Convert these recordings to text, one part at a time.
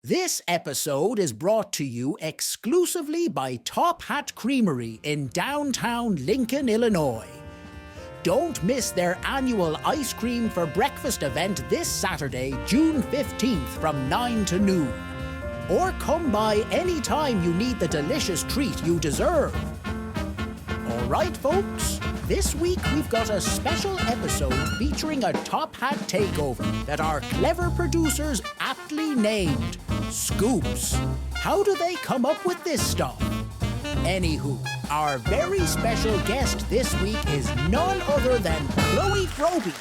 This episode is brought to you exclusively by Top Hat Creamery in downtown Lincoln, Illinois. Don't miss their annual ice cream for breakfast event this Saturday, June 15th from 9 to noon. Or come by any time you need the delicious treat you deserve. All right, folks, this week we've got a special episode featuring a Top Hat takeover that our clever producers aptly named Scoops. How do they come up with this stuff? Anywho, our very special guest this week is none other than Kloe Froebe.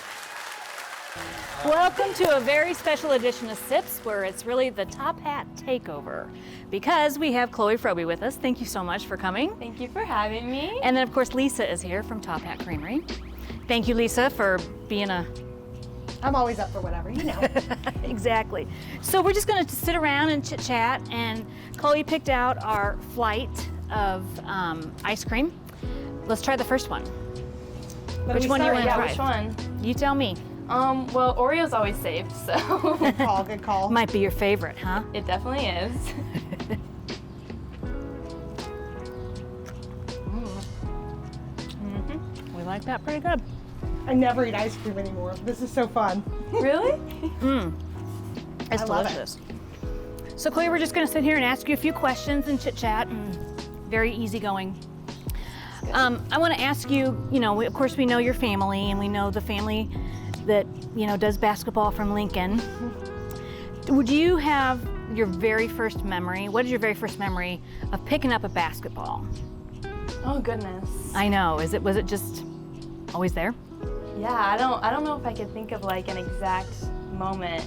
Welcome to a very special edition of Sips, where it's really the Top Hat takeover, because we have Kloe Froebe with us. Thank you so much for coming. Thank you for having me. And then, of course, Lisa is here from Top Hat Creamery. Thank you, Lisa, for being I'm always up for whatever, you know. Exactly. So we're just going to sit around and chit-chat, and Kloe picked out our flight of ice cream. Let's try the first one. Which one do you want to try? Which one? You tell me. Well, Oreo's always safe, so. Good call. Might be your favorite, huh? It definitely is. We like that pretty good. I never eat ice cream anymore. This is so fun. Really? It's I love it. delicious. So, Kloe, we're just going to sit here and ask you a few questions and chit-chat, and very easygoing. I want to ask you, of course we know your family, and we know the family that, does basketball from Lincoln. Would you have your very first memory, what is your very first memory of picking up a basketball? Oh, goodness. I know, was it just always there? Yeah, I don't know if I could think of like an exact moment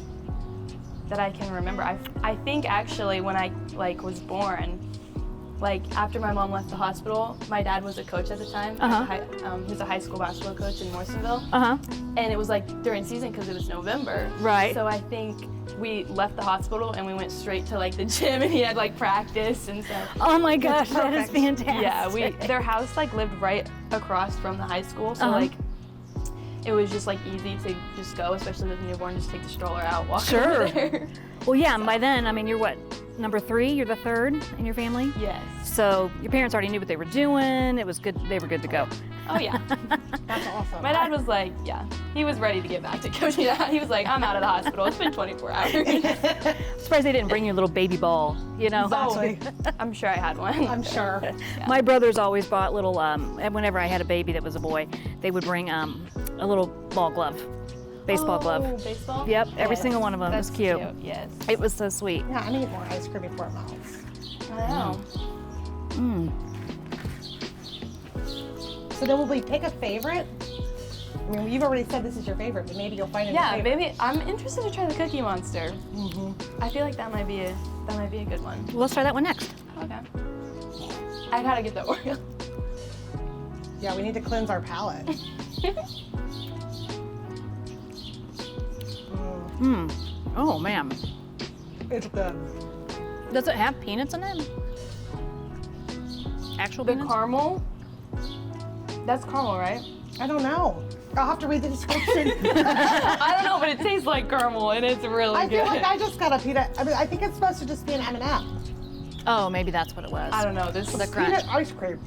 that I can remember. I think actually when I was born, after my mom left the hospital, my dad was a coach at the time. He was a high school basketball coach in Morrisonville. And it was during season because it was November. Right. So I think we left the hospital and we went straight to the gym, and he had practice and stuff. Oh my gosh, that is fantastic. Yeah, their house lived right across from the high school, so it was just easy to just go, especially with a newborn, just take the stroller out, walk over there. Well, yeah, and by then, you're what, number 3? You're the third in your family? Yes. So your parents already knew what they were doing. It was good. They were good to go. Oh, yeah. That's awesome. My dad was he was ready to get back to coaching. He was I'm out of the hospital. It's been 24 hours. Surprised they didn't bring you a little baby ball, Exactly. I'm sure I had one. I'm sure. Yeah. My brothers always bought little, whenever I had a baby that was a boy, they would bring a little ball glove, baseball glove. Baseball? Yep, every single one of them. That's was cute. Yes. It was so sweet. Yeah, I need more ice cream before it melts. I know. So then will we pick a favorite? I mean, you've already said this is your favorite, but maybe you'll find it. Yeah, maybe I'm interested to try the Cookie Monster. I feel like that might be a good one. Well, let's try that one next. Okay. I gotta get the Oreo. Yeah, we need to cleanse our palate. Oh, man. It's good. Does it have peanuts in it? Actual The peanuts? caramel? That's caramel, right? I don't know. I'll have to read the description. I don't know, but it tastes like caramel, and it's really I good. feel like I just got a peanut. I think it's supposed to just be an M&M. Oh, maybe that's what it was. I don't know. This The crunch. Peanut ice cream.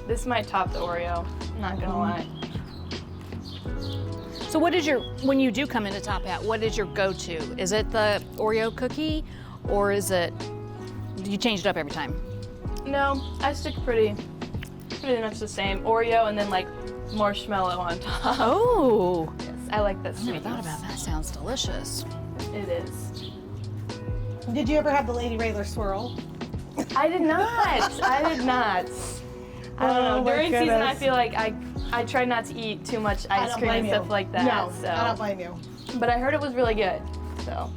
This might top the Oreo. I'm not gonna lie. So what is when you do come into Top Hat, what is your go-to? Is it the Oreo cookie, or do you change it up every time? No, I stick pretty much the same. Oreo and then marshmallow on top. Oh. Yes, I like that I never sweetness. thought about that. Sounds delicious. It is. Did you ever have the Lady Rayler swirl? I did not. I did not. I don't know. Oh, my During season, I goodness. feel like I try not to eat too much ice cream and stuff like that. No, so. I don't blame you. But I heard it was really good. So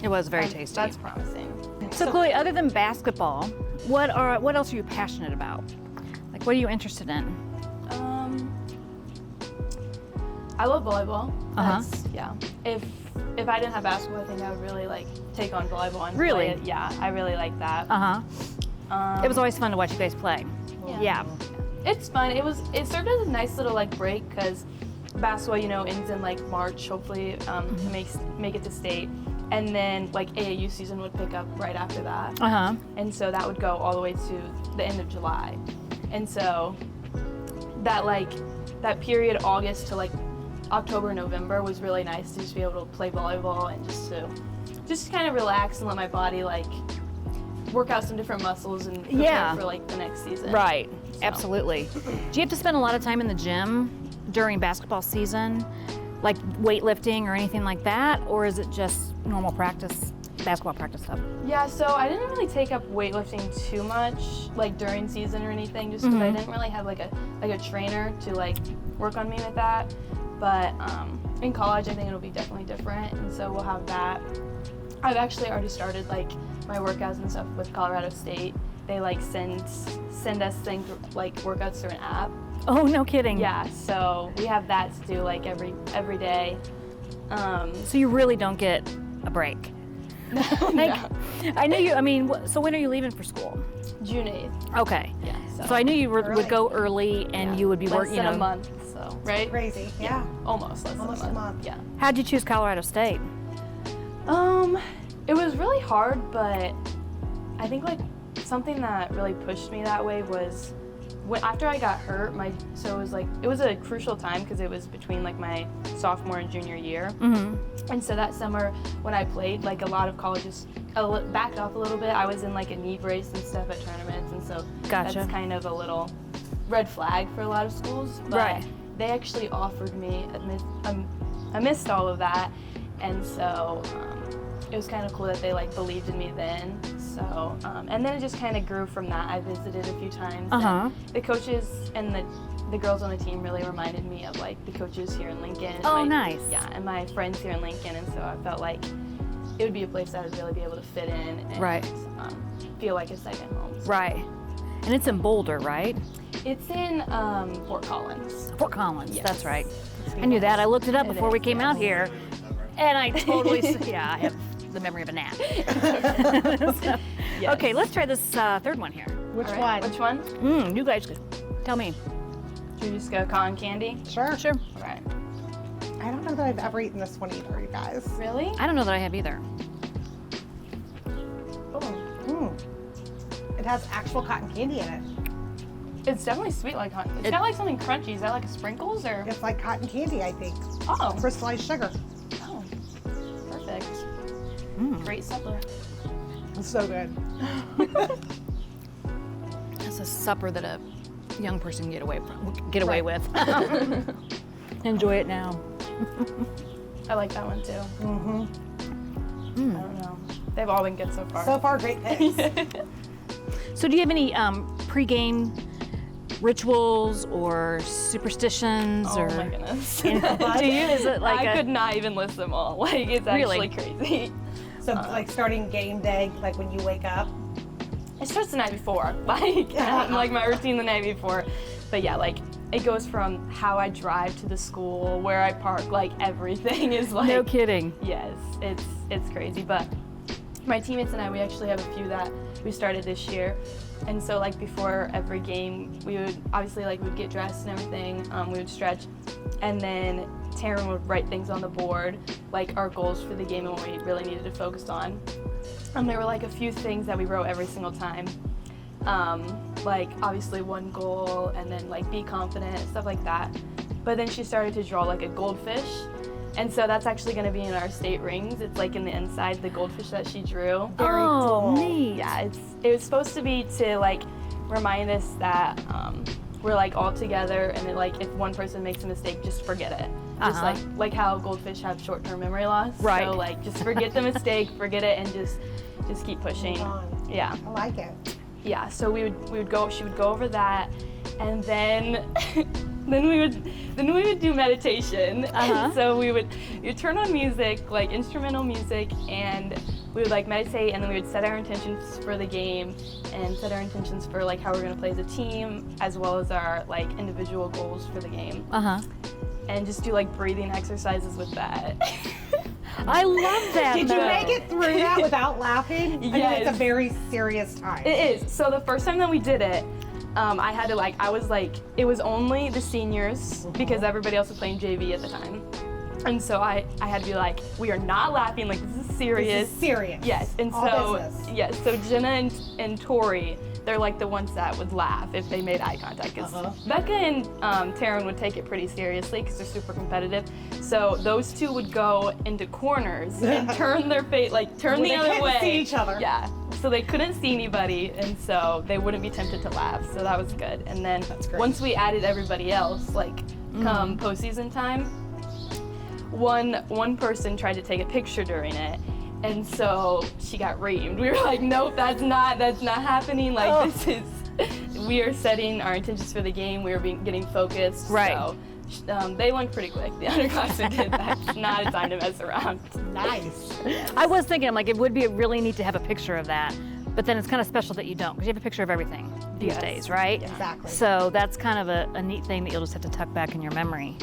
It was very tasty. That's promising. So, Kloe, other than basketball, what else are you passionate about? What are you interested in? I love volleyball. Uh-huh. Yeah. If I didn't have basketball, I think I would really take on volleyball and Really? play it. Yeah, I really like that. It was always fun to watch you guys play. Yeah. It's fun. It served as a nice little break because basketball, ends in March. Hopefully, make it to state. And then like AAU season would pick up right after that. And so that would go all the way to the end of July. And so that period, August to like October, November, was really nice to just be able to play volleyball and just kind of relax and let my body like work out some different muscles and prepare for like the next season. Right, So. absolutely. Do you have to spend a lot of time in the gym during basketball season, like weightlifting or anything like that, or is it just normal practice, basketball practice stuff? Yeah, so I didn't really take up weightlifting too much, like during season or anything, just because I didn't really have like a trainer to like work on me with that. But in college, I think it'll be definitely different, and so we'll have that. I've actually already started like my workouts and stuff with Colorado State. They like send us things like workouts through an app. Oh, no kidding. Yeah, so we have that to do like every day. So you really don't get a break. Like, I knew you. I mean, so when are you leaving for school? June 8th. Okay. Yeah. So I knew you Early. would go early, and you would be less working. than a month. So right. Crazy. Yeah. Almost less Almost than a month. Yeah. How'd you choose Colorado State? It was really hard, but I think like something that really pushed me that way was after I got hurt. So it was a crucial time because it was between like my sophomore and junior year. And so that summer when I played, like a lot of colleges backed off a little bit. I was in like a knee brace and stuff at tournaments, and so Gotcha. that's kind of a little red flag for a lot of schools. But Right. they actually offered me amidst all of that, and so it was kind of cool that they like believed in me then. So and then it just kind of grew from that. I visited a few times. And the coaches and the girls on the team really reminded me of like the coaches here in Lincoln. And Oh, nice. Yeah, and my friends here in Lincoln, and so I felt like it would be a place that I'd really be able to fit in and Right. feel like a second home. So Right. And it's in Boulder, right? it's in Fort Collins. Fort Collins. Yes. That's right. I knew that. I looked it up It before we is, came out yes. here, and I totally yeah. I have the memory of a gnat. So, Yes. Okay, let's try this third one here. Which All right, one? Which one? You guys, tell me. Should we just go cotton candy? Sure. Sure. All right. I don't know that I've ever eaten this one either, you guys. Really? I don't know that I have either. Oh. It has actual cotton candy in it. It's definitely sweet like cotton. It's got like something crunchy. Is that like sprinkles or? It's like cotton candy, I think. Oh. Crystallized sugar. Oh. Perfect. Great supper. It's so good. That's a supper that a young person can get away with. Enjoy it now. I like that one too. I don't know. They've all been good so far. So far, great picks. So, do you have any pregame rituals or superstitions Oh or? my goodness. Do you? Is it like I could not even list them all. Like it's Really? actually crazy. So, like starting game day, like when you wake up. It starts the night before. Like like my routine the night before. But yeah, like it goes from how I drive to the school, where I park, like everything is like No kidding. Yes, it's crazy. But my teammates and I, we actually have a few that we started this year. And so like before every game, we would obviously like we'd get dressed and everything. We would stretch, and then Taryn would write things on the board, like our goals for the game and what we really needed to focus on. And there were like a few things that we wrote every single time. Like obviously one goal, and then like be confident, stuff like that. But then she started to draw like a goldfish. And so that's actually going to be in our state rings. It's like in the inside, the goldfish that she drew. Very Oh, cool. neat. Yeah, it was supposed to be to like remind us that we're like all together, and that, like if one person makes a mistake, just forget it. Just like how goldfish have short-term memory loss. Right. So like just forget the mistake, forget it, and just keep pushing. Move on. Yeah. I like it. Yeah. So she would go over that, and then then we would do meditation. And so you'd turn on music, like instrumental music, and we would like meditate, and then we would set our intentions for the game and set our intentions for like how we're gonna play as a team, as well as our like individual goals for the game. And just do like breathing exercises with that. I love that. Did you though. make it through that without laughing? I mean, it's Yes. a very serious time. It is. So the first time that we did it, I had to it was only the seniors because everybody else was playing JV at the time. And so I had to be like, we are not laughing, like this is serious. This is serious. Yes, and All so business. yes, so Jenna and Tori, they're like the ones that would laugh if they made eye contact. 'Cause Becca and Taryn would take it pretty seriously because they're super competitive. So those two would go into corners and turn their face, like turn Where the they other couldn't way. see each other. Yeah. So they couldn't see anybody, and so they wouldn't be tempted to laugh. So that was good. And then That's great. once we added everybody else, like come postseason time, one person tried to take a picture during it, and so she got reamed. We were like, nope, that's not happening. Like this is, we are setting our intentions for the game. We are getting focused. Right. So they learned pretty quick. The underclassmen did. That's not a time to mess around. Nice. I was thinking, I'm like, it would be really neat to have a picture of that, but then it's kind of special that you don't, because you have a picture of everything these Yes. days, right? Exactly. So that's kind of a neat thing that you'll just have to tuck back in your memory.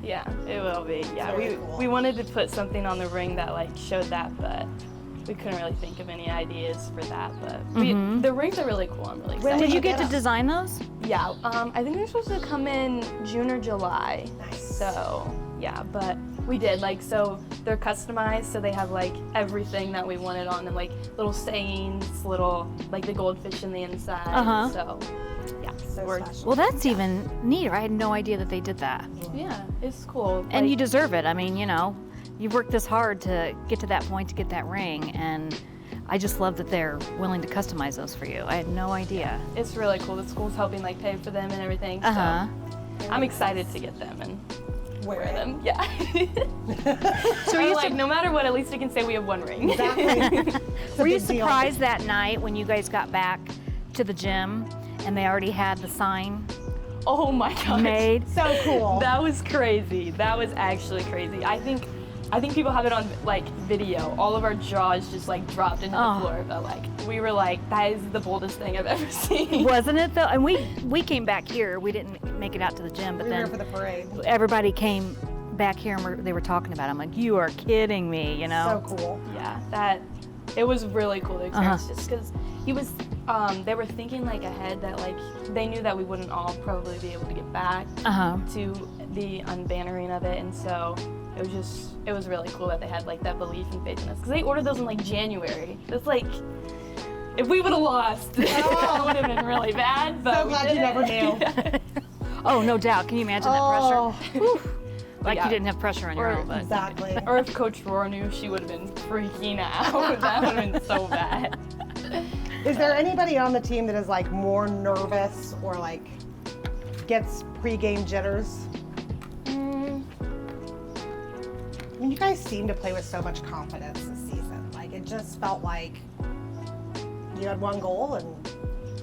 Yeah, it will be. Yeah, Very cool. we wanted to put something on the ring that like showed that, but we couldn't really think of any ideas for that. But the rings are really cool. I'm really excited. Did you get get to them? design those? Yeah, I think they're supposed to come in June or July. Nice. So yeah, but we did like, so they're customized, so they have like everything that we wanted on them, like little sayings, little like the goldfish in the inside. Uh-huh. So yeah, So we're- special. Well, that's even neater. I had no idea that they did that. yeah, it's cool. And Like, you deserve it. I mean, you know, you've worked this hard to get to that point, to get that ring, and I just love that they're willing to customize those for you. I had no idea. it's really cool. The school's helping like pay for them and everything. Uh-huh. So I'm excited to get them and Wear wear it. them. Yeah. So We're you like, no matter what, at least we can say we have one ring. Exactly. It's a were you big deal. surprised that night when you guys got back to the gym and they already had the sign Oh my gosh. made? So cool. That was crazy. That was actually crazy. I think people have it on like video. All of our jaws just like dropped into Oh. the floor. But like we were like, that is the boldest thing I've ever seen. Wasn't it though? And we came back here. We didn't make it out to the gym, but We were here then for the parade. everybody came back here and they were talking about it. I'm like, you are kidding me, you know? So cool. Yeah, it was really cool to experience Uh-huh. just because he was, they were thinking like ahead that like they knew that we wouldn't all probably be able to get back Uh-huh. to the unbannering of it, and so it was really cool that they had like that belief and faith in us because they ordered those in like January. It's like if we would have lost, that would have been really bad. But So we glad did you never it. knew. Oh, no doubt. Can you imagine that Oh, pressure? Like yeah. you didn't have pressure on your Or- own, but exactly. Or if Coach Roar knew, she would have been freaking out. That would have been so bad. Is there anybody on the team that is like more nervous or like gets pregame jitters? I mean, you guys seem to play with so much confidence this season. Like it just felt like you had one goal and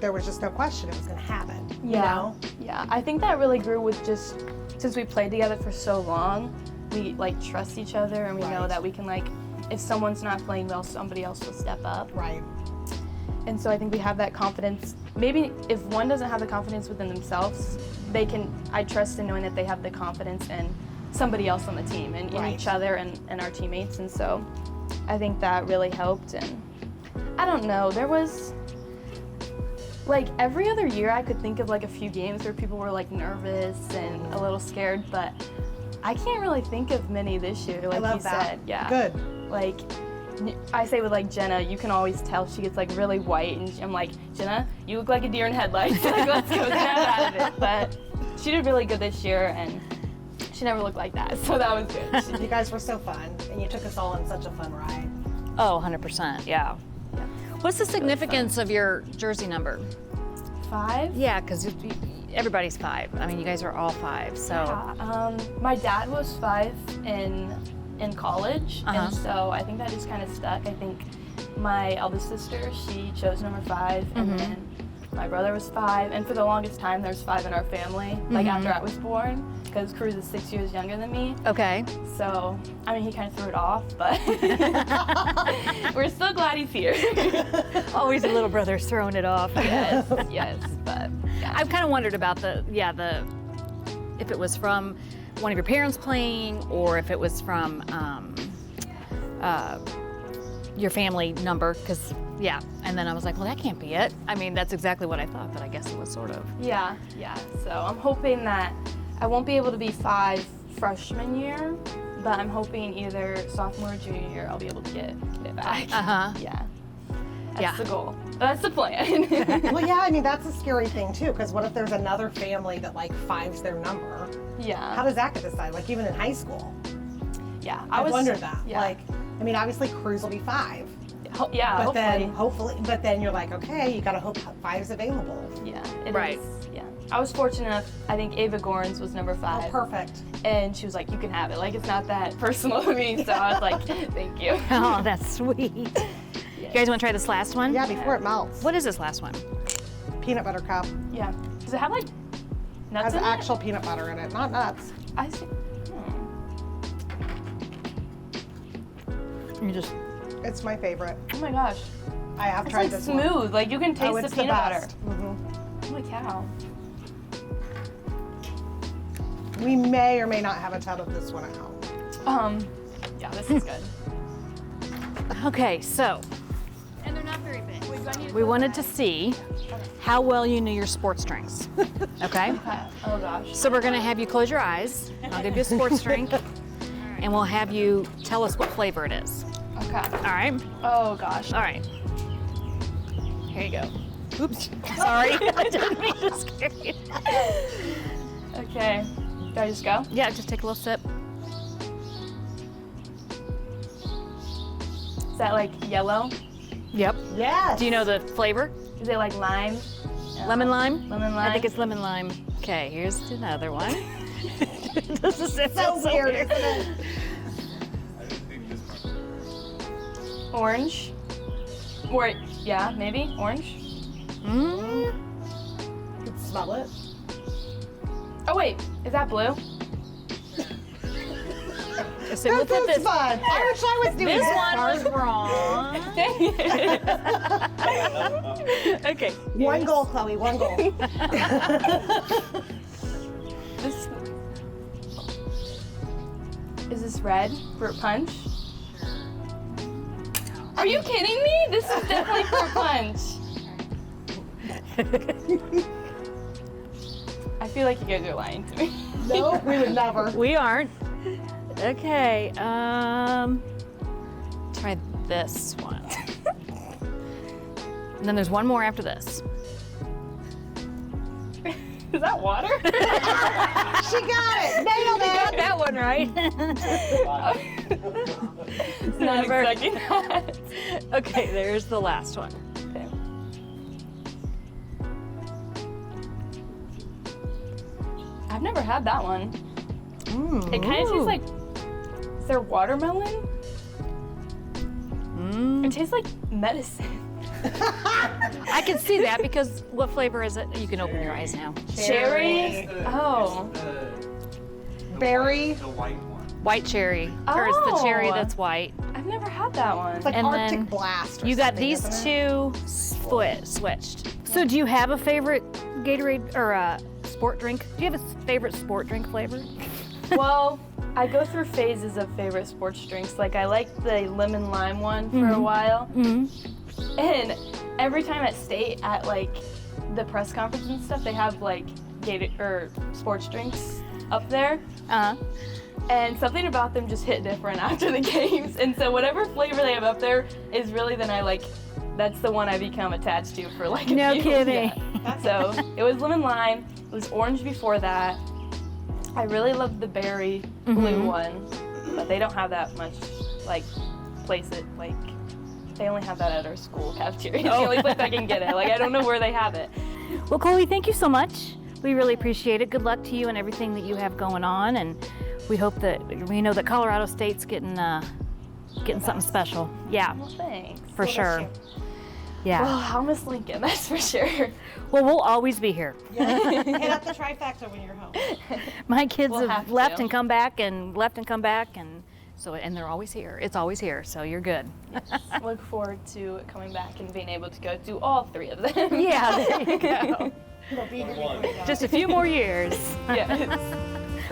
there was just no question it was going to happen. You know? Yeah. I think that really grew with just since we played together for so long, we like trust each other and we know Right. that we can like if someone's not playing well, somebody else will step up. Right. And so I think we have that confidence. Maybe if one doesn't have the confidence within themselves, I trust in knowing that they have the confidence in somebody else on the team and in Right. each other and our teammates. And so I think that really helped. And I don't know, there was like every other year I could think of like a few games where people were like nervous and a little scared, but I can't really think of many this year, like I love you that. said. Yeah. Good. Like, I say with like Jenna, you can always tell she gets like really white, and I'm like, Jenna, you look like a deer in headlights. Like, let's go snap out of it. But she did really good this year, and she never looked like that, so that was good. You guys were so fun and you took us all on such a fun ride. oh, 100%, yeah. Yeah. What's the significance of your jersey number? 5? Yeah, because everybody's 5. I mean, you guys are all 5, so. My dad was 5 in college, Uh-huh. and so I think that just kind of stuck. I think my eldest sister, she chose number 5, and then my brother was 5, and for the longest time there's 5 in our family, like after I was born, because Cruz is 6 years younger than me. Okay. So, I mean, he kind of threw it off, but we're still glad he's here. Always a little brother's throwing it off. yes, but yeah. I've kind of wondered about if it was from one of your parents playing or if it was from your family number, because yeah. And then I was like, well, that can't be it. I mean, that's exactly what I thought, but I guess it was sort of. Yeah. So I'm hoping that I won't be able to be 5 freshman year, but I'm hoping either sophomore or junior year I'll be able to get it back. Yeah. That's the goal. That's the plan. Well, yeah, I mean, that's a scary thing too, because what if there's another family that like fives their number? Yeah. How does that get decided? Like even in high school? Yeah. I wondered that. Yeah. Like, I mean, obviously Cruz will be 5. Yeah, But then but then you're like, okay, you gotta hope 5's available. Yeah, it Right. is. Yeah. I was fortunate enough, I think Ava Gorns was number 5. Oh, perfect. And she was like, you can have it. Like, it's not that personal to me. So I was like, thank you. Oh, that's sweet. You guys want to try this last one? Yeah, before it melts. What is this last one? Peanut butter cup. Yeah. Does it have like nuts Has in actual peanut butter in it, not nuts. it? I see. You just. It's my favorite. Oh my gosh. I have It's tried like this smooth. one. Like, you can taste Oh, the it's peanut butter. best. Holy cow. We may or may not have a tub of this one at home. Yeah, this is good. Okay, so And they're not very big. Wait, do I need to we wanted to see how well you knew your sports drinks. Okay? Okay. Oh gosh. So we're gonna have you close your eyes. I'll give you a sports drink, and we'll have you tell us what flavor it is. Okay. All right? Oh gosh. All right. Here you go. Oops. Sorry. I didn't mean to scare you. Okay. Do I just go? Yeah, just take a little sip. Is that like yellow? Yep. Yes. Do you know the flavor? Is it like lime? Lemon lime? Lemon lime? I think it's lemon lime. Okay, here's another one. This is so weird, isn't it? Orange. Or, yeah, maybe orange. Mm. You can smell it. Oh wait, is that blue? So we'll put This is this. fun. I wish I was doing This this one was part. wrong. Okay. One goal, Chloe. One goal. This is this red fruit punch? Are you kidding me? This is definitely fruit punch. I feel like you guys are lying to me. No, we would never. We aren't. Okay. Try this one. And then there's one more after this. Is that water? She got it. Nailed Got it. that one right. Not expecting that. Okay, there's the last one. Okay. I've never had that one. It kind of tastes like, is there watermelon? It tastes like medicine. I can see that because what flavor is it? You can open your eyes now. Cherry? Oh. Berry. The white one. White cherry. Or it's the cherry Oh. that's white. I've never had that one. It's like And Arctic then Blast. Or You got something, these isn't it? two switched. So do you have a favorite Gatorade or a sport drink? Do you have a favorite sport drink flavor? Well, I go through phases of favorite sports drinks. Like, I liked the lemon lime one for a while. And every time at state, at like the press conference and stuff, they have like sports drinks up there. Uh-huh. And something about them just hit different after the games. And so whatever flavor they have up there is really then that's the one I become attached to for like a No few. kidding. Yeah. So it was lemon lime. It was orange before that. I really loved the berry blue one, but they don't have that much like they only have that at our school cafeteria. It's the only place I can get it. Like, I don't know where they have it. Well, Chloe, thank you so much. We really appreciate it. Good luck to you and everything that you have going on, and we know that Colorado State's getting something special. Yeah, Well, thanks. for sure. Yeah. Well, I'll miss Lincoln, that's for sure. Well, we'll always be here. Hit up the trifecta when you're home. My kids We'll have have left to. and come back and left and come back, and so they're always here. It's always here, so you're good. Look forward to coming back and being able to go do all 3 of them. Yeah, there you go. It'll be here before you go. Just a few more years. Yes.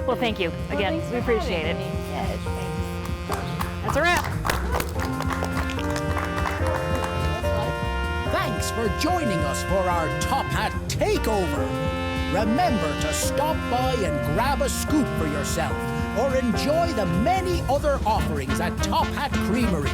Well, thank you again. Thanks We for appreciate it. having me. Yes, thanks. That's a wrap. Thanks for joining us for our Top Hat Takeover. Remember to stop by and grab a scoop for yourself or enjoy the many other offerings at Top Hat Creamery.